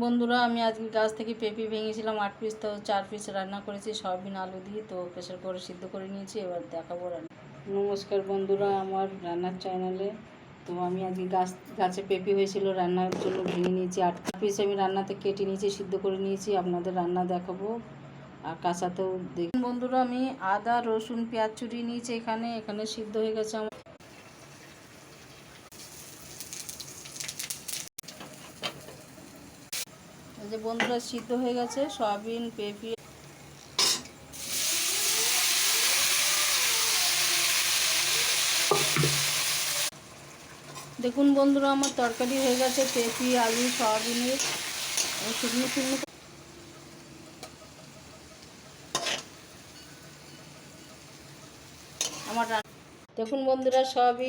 বন্ধুরা, আমি আজকে গাছ থেকে পেঁপে ভেঙেছিলাম 8 পিস, তো 4 পিস রান্না করেছি সয়াবিন আলু দিয়ে। তো প্রেসার কুকারে সিদ্ধ করে নিয়েছি, এবার দেখাবো রান্না। নমস্কার বন্ধুরা, আমার রান্নার চ্যানেলে। তো আমি আজকে গাছে পেঁপে হয়েছিল, রান্নার জন্য ভেঙে নিয়েছি 8 পিস। আমি রান্নাতে কেটে নিয়েছি, সিদ্ধ করে নিয়েছি, আপনাদের রান্না দেখাবো আর কাঁচাতেও দেখুন। বন্ধুরা, আমি আদা রসুন পেঁয়াজ চুরিয়ে নিয়েছি, এখানে সিদ্ধ হয়ে গেছে আমার। এই যে বন্ধুরা, সিদ্ধ হয়ে গেছে সয়াবিন পেঁপে। দেখুন বন্ধুরা, আমার তরকারি হয়ে গেছে পেঁপে আলু সয়াবিনের শুকনো শুকনো। আমার দেখুন বন্ধুরা, সবই